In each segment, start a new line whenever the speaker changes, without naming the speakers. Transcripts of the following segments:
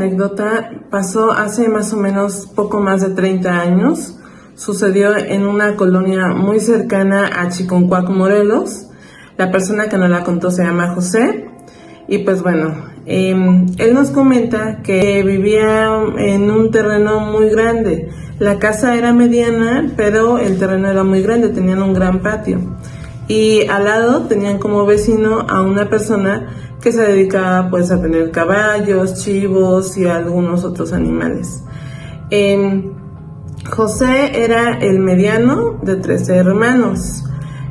anécdota pasó hace más o menos poco más de 30 años. Sucedió en una colonia muy cercana a Chiconcuac, Morelos. La persona que nos la contó se llama José. Y pues bueno, él nos comenta que vivía en un terreno muy grande. La casa era mediana, pero el terreno era muy grande, tenían un gran patio. Y al lado tenían como vecino a una persona que se dedicaba pues a tener caballos, chivos y algunos otros animales. José era el mediano de 13 hermanos.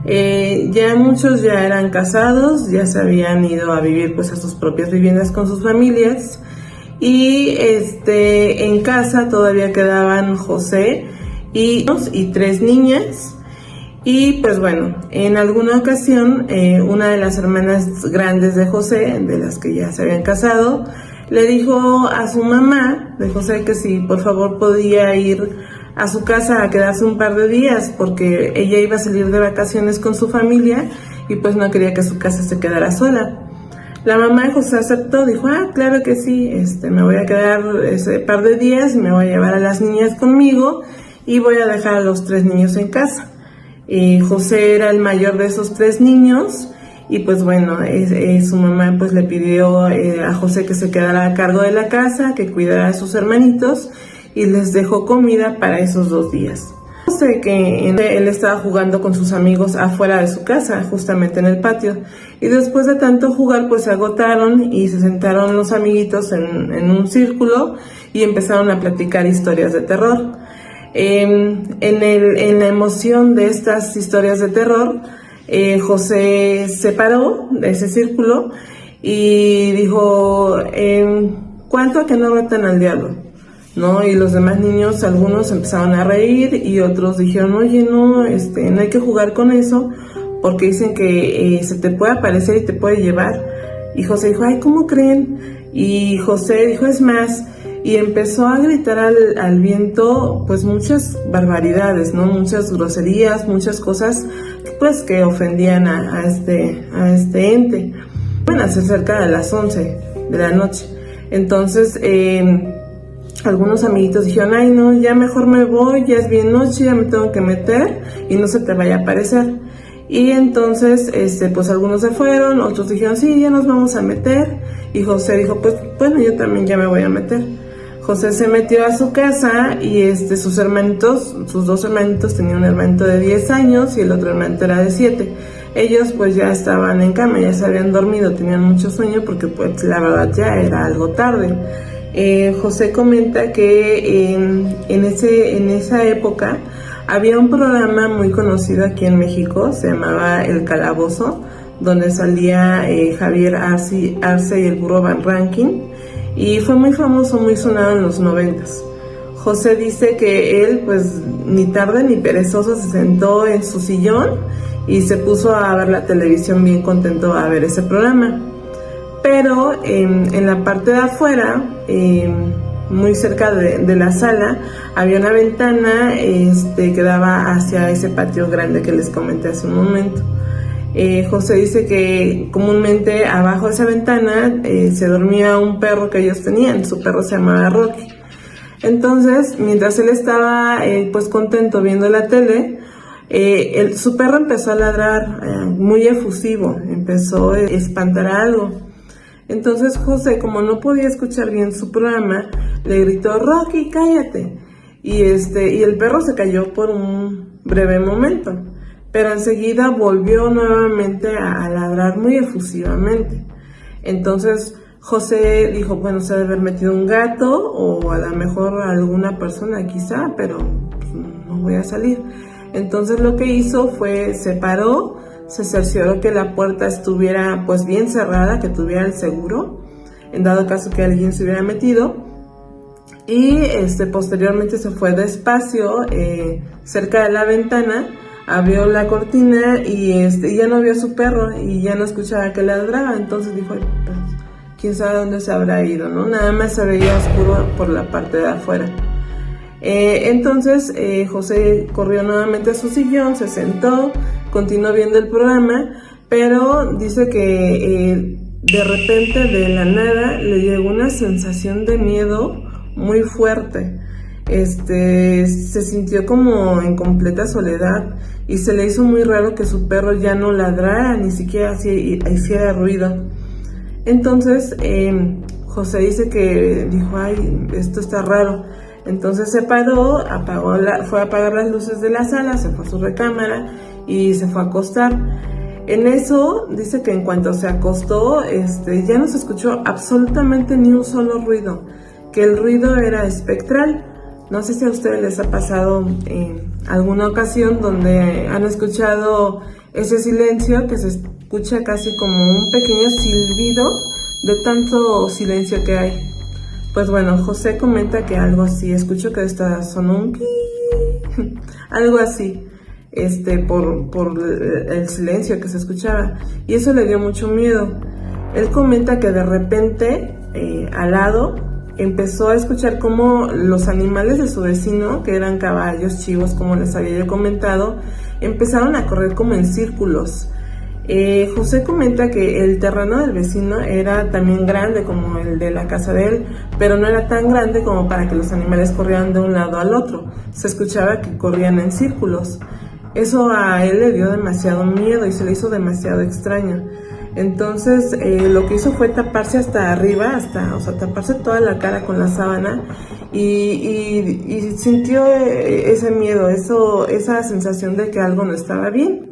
Ya muchos ya eran casados, ya se habían ido a vivir pues a sus propias viviendas con sus familias. Y en casa todavía quedaban José y 3 niñas. Y pues bueno, en alguna ocasión una de las hermanas grandes de José, de las que ya se habían casado, le dijo a su mamá de José que si por favor podía ir a su casa a quedarse un par de días, porque ella iba a salir de vacaciones con su familia y pues no quería que su casa se quedara sola. La mamá de José aceptó, dijo, claro que sí, me voy a quedar ese par de días, me voy a llevar a las niñas conmigo y voy a dejar a los 3 niños en casa. José era el mayor de esos 3 niños y pues bueno, su mamá pues le pidió a José que se quedara a cargo de la casa, que cuidara a sus hermanitos y les dejó comida para esos 2 días. José que él estaba jugando con sus amigos afuera de su casa, justamente en el patio, y después de tanto jugar pues se agotaron y se sentaron los amiguitos en un círculo y empezaron a platicar historias de terror. En la emoción de estas historias de terror, José se paró de ese círculo y dijo, ¿cuánto a que no retan al diablo? ¿No? Y los demás niños, algunos empezaron a reír y otros dijeron, oye, no hay que jugar con eso porque dicen que se te puede aparecer y te puede llevar. Y José dijo, ay, ¿cómo creen? Y José dijo, es más, y empezó a gritar al viento pues muchas barbaridades, ¿no? Muchas groserías, muchas cosas pues que ofendían a este ente. Bueno, hace cerca de las 11 de la noche. Entonces algunos amiguitos dijeron, ay no, ya mejor me voy, ya es bien noche, ya me tengo que meter y no se te vaya a aparecer. Y entonces pues algunos se fueron, otros dijeron, sí, ya nos vamos a meter. Y José dijo, pues bueno, yo también ya me voy a meter. José se metió a su casa y sus 2 hermanitos, tenían un hermanito de 10 años y el otro hermanito era de 7. Ellos pues ya estaban en cama, ya se habían dormido, tenían mucho sueño porque pues la verdad ya era algo tarde. José comenta que en esa época había un programa muy conocido aquí en México, se llamaba El Calabozo, donde salía Javier Arce y el Burro Van Rankin, y fue muy famoso, muy sonado en los 90s. José dice que él pues ni tarde ni perezoso se sentó en su sillón y se puso a ver la televisión bien contento a ver ese programa. Pero en la parte de afuera, muy cerca de la sala, había una ventana que daba hacia ese patio grande que les comenté hace un momento. José dice que comúnmente abajo de esa ventana se dormía un perro que ellos tenían, su perro se llamaba Rocky. Entonces, mientras él estaba pues contento viendo la tele, su perro empezó a ladrar muy efusivo, empezó a espantar a algo. Entonces José, como no podía escuchar bien su programa, le gritó, Rocky, cállate. Y el perro se cayó por un breve momento, pero enseguida volvió nuevamente a ladrar muy efusivamente. Entonces José dijo, bueno, se debe haber metido un gato o a lo mejor alguna persona quizá, pero pues, no voy a salir. Entonces lo que hizo fue, se paró, se cercioró que la puerta estuviera pues bien cerrada, que tuviera el seguro, en dado caso que alguien se hubiera metido, y posteriormente se fue despacio cerca de la ventana, abrió la cortina y ya no vio a su perro y ya no escuchaba que ladraba. Entonces dijo, pues, quién sabe dónde se habrá ido, ¿no? Nada más se veía oscuro por la parte de afuera. Entonces José corrió nuevamente a su sillón, se sentó, continuó viendo el programa, pero dice que de repente, de la nada, le llegó una sensación de miedo muy fuerte. Se sintió como en completa soledad y se le hizo muy raro que su perro ya no ladrara, ni siquiera hiciera ruido. Entonces, José dice que dijo, ay, esto está raro. Entonces se paró, fue a apagar las luces de la sala, se fue a su recámara y se fue a acostar. En eso, dice que en cuanto se acostó, ya no se escuchó absolutamente ni un solo ruido, que el ruido era espectral. No sé si a ustedes les ha pasado alguna ocasión donde han escuchado ese silencio que se escucha casi como un pequeño silbido de tanto silencio que hay. Pues bueno, José comenta que algo así, escuchó que hasta sonó un pi, algo así, por el silencio que se escuchaba, y eso le dio mucho miedo. Él comenta que de repente, al lado, empezó a escuchar cómo los animales de su vecino, que eran caballos, chivos, como les había yo comentado, empezaron a correr como en círculos. José comenta que el terreno del vecino era también grande como el de la casa de él, pero no era tan grande como para que los animales corrieran de un lado al otro. Se escuchaba que corrían en círculos. Eso a él le dio demasiado miedo y se le hizo demasiado extraño. Entonces lo que hizo fue taparse hasta arriba, taparse toda la cara con la sábana y sintió ese miedo, esa sensación de que algo no estaba bien.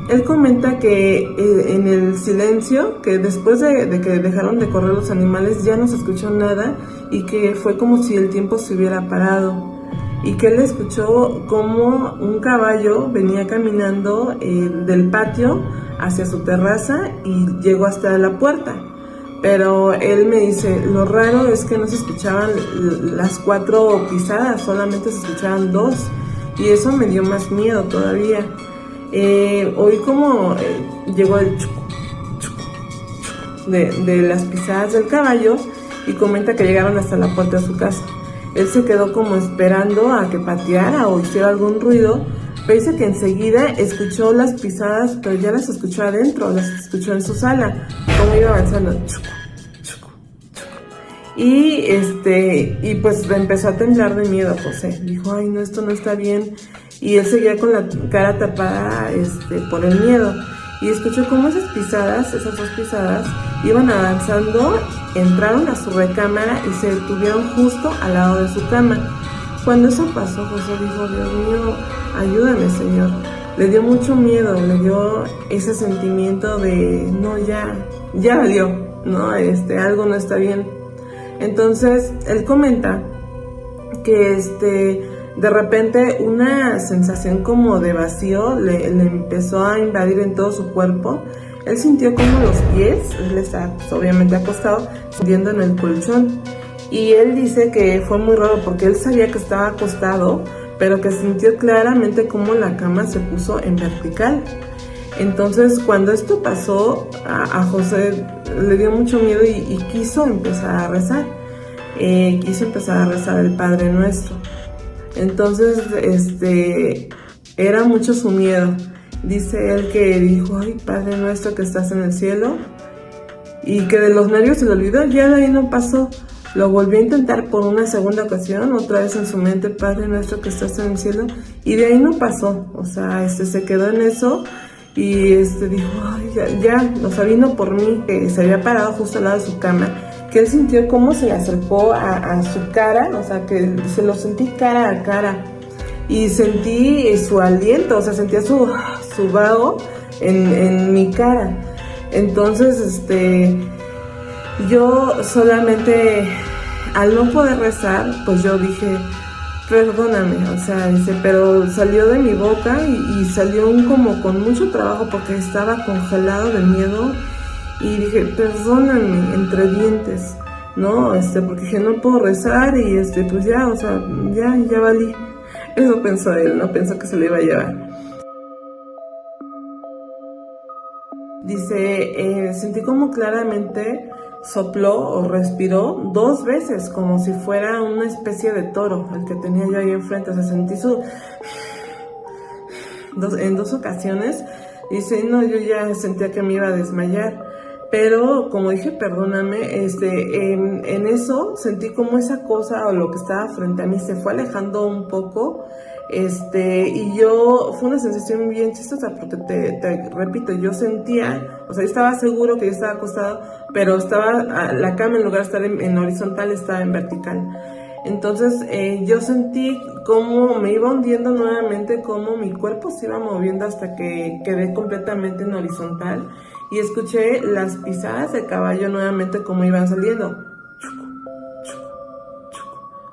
Él comenta que en el silencio, que después de que dejaron de correr los animales ya no se escuchó nada y que fue como si el tiempo se hubiera parado, y que él escuchó como un caballo venía caminando del patio hacia su terraza y llegó hasta la puerta. Pero él me dice, lo raro es que no se escuchaban las 4 pisadas, solamente se escuchaban 2, y eso me dio más miedo todavía. Oí como llegó el chucu, chucu, chucu de las pisadas del caballo, y comenta que llegaron hasta la puerta de su casa. Él se quedó como esperando a que pateara o hiciera algún ruido, pero dice que enseguida escuchó las pisadas, pero ya las escuchó adentro, las escuchó en su sala, cómo iba avanzando, chucu, chucu, chucu. Y pues empezó a temblar de miedo José. Dijo, ay no, esto no está bien. Y él seguía con la cara tapada por el miedo. Y escuchó cómo esas 2 pisadas, iban avanzando, entraron a su recámara y se detuvieron justo al lado de su cama. Cuando eso pasó, José dijo, Dios mío, ayúdame, Señor. Le dio mucho miedo, le dio ese sentimiento de, no, ya valió, ¿no? Algo no está bien. Entonces, él comenta que de repente una sensación como de vacío le empezó a invadir en todo su cuerpo. Él sintió como los pies, él está pues, obviamente acostado, hundiendo en el colchón. Y él dice que fue muy raro porque él sabía que estaba acostado, pero que sintió claramente como la cama se puso en vertical. Entonces cuando esto pasó, a José le dio mucho miedo y quiso empezar a rezar. Quiso empezar a rezar el Padre Nuestro. Entonces, era mucho su miedo. Dice él que dijo, ay, Padre Nuestro que estás en el cielo, y que de los nervios se le olvidó, ya de ahí no pasó. Lo volvió a intentar por una segunda ocasión, otra vez en su mente, Padre Nuestro que estás en el cielo, y de ahí no pasó. O sea, se quedó en eso y dijo, ay, ya, o sea, vino por mí, que se había parado justo al lado de su cama, que él sintió cómo se le acercó a su cara, o sea, que se lo sentí cara a cara, y sentí su aliento, o sea, sentía su vaho en mi cara. Entonces, yo solamente, al no poder rezar, pues yo dije, perdóname, o sea, pero salió de mi boca y salió como con mucho trabajo porque estaba congelado de miedo. Y dije, perdóname, entre dientes, ¿no? Porque dije, no puedo rezar y pues ya, o sea, ya valí. Eso pensó él, no pensó que se lo iba a llevar. Dice, sentí como claramente sopló o respiró 2 veces, como si fuera una especie de toro, el que tenía yo ahí enfrente. O sea, sentí en 2 ocasiones. Dice, no, yo ya sentía que me iba a desmayar. pero como dije, perdóname, en eso sentí como esa cosa o lo que estaba frente a mí se fue alejando un poco, y fue una sensación bien chistosa, porque te repito, yo sentía, o sea, yo estaba seguro que yo estaba acostado, pero la cama en lugar de estar en horizontal, estaba en vertical. Entonces yo sentí cómo me iba hundiendo nuevamente, cómo mi cuerpo se iba moviendo hasta que quedé completamente en horizontal y escuché las pisadas de caballo nuevamente como iban saliendo.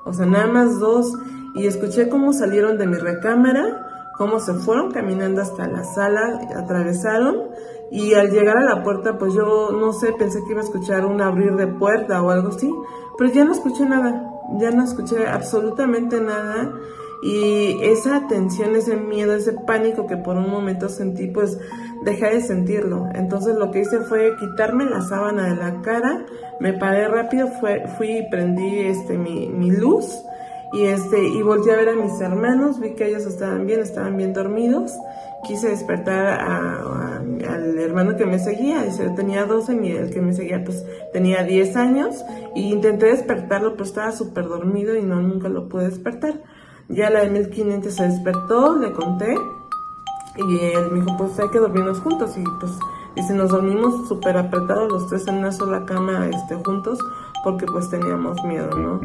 O sea, nada más dos. Y escuché cómo salieron de mi recámara, cómo se fueron caminando hasta la sala, atravesaron. Y al llegar a la puerta, pues yo no sé, pensé que iba a escuchar un abrir de puerta o algo así. Pero ya no escuché nada, ya no escuché absolutamente nada. Y esa tensión, ese miedo, ese pánico que por un momento sentí, pues dejé de sentirlo. Entonces lo que hice fue quitarme la sábana de la cara, me paré rápido, fui y prendí mi luz y volteé a ver a mis hermanos, vi que ellos estaban bien dormidos. Quise despertar al hermano que me seguía, tenía 12, y el que me seguía pues tenía 10 años, y intenté despertarlo, pero estaba súper dormido y nunca lo pude despertar. Ya la de 1500 se despertó, le conté, y él me dijo, pues hay que dormirnos juntos, y pues dice, nos dormimos súper apretados los tres en una sola cama, juntos, porque pues teníamos miedo, ¿no?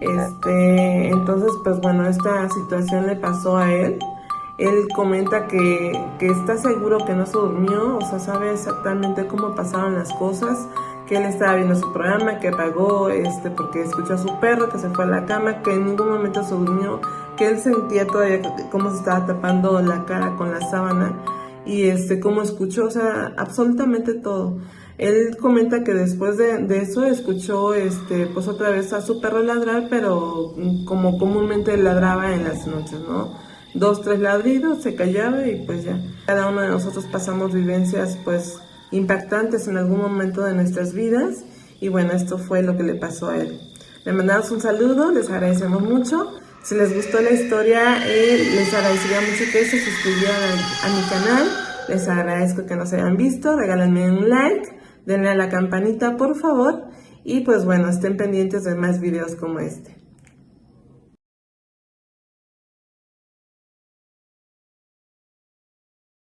Entonces, pues bueno, esta situación le pasó a él. Él comenta que está seguro que no se durmió, o sea, sabe exactamente cómo pasaron las cosas, que él estaba viendo su programa, que apagó, porque escuchó a su perro, que se fue a la cama, que en ningún momento se durmió, que él sentía todavía cómo se estaba tapando la cara con la sábana, y cómo escuchó, o sea, absolutamente todo. Él comenta que después de eso escuchó, pues otra vez a su perro ladrar, pero como comúnmente ladraba en las noches, ¿no? 2, 3 ladridos, se callaba y pues ya. Cada uno de nosotros pasamos vivencias pues impactantes en algún momento de nuestras vidas, y bueno, esto fue lo que le pasó a él. Le mandamos un saludo, les agradecemos mucho. Si les gustó la historia, les agradecería mucho que se suscribieran a mi canal. Les agradezco que nos hayan visto, regálenme un like, denle a la campanita por favor, y pues bueno, estén pendientes de más videos como este.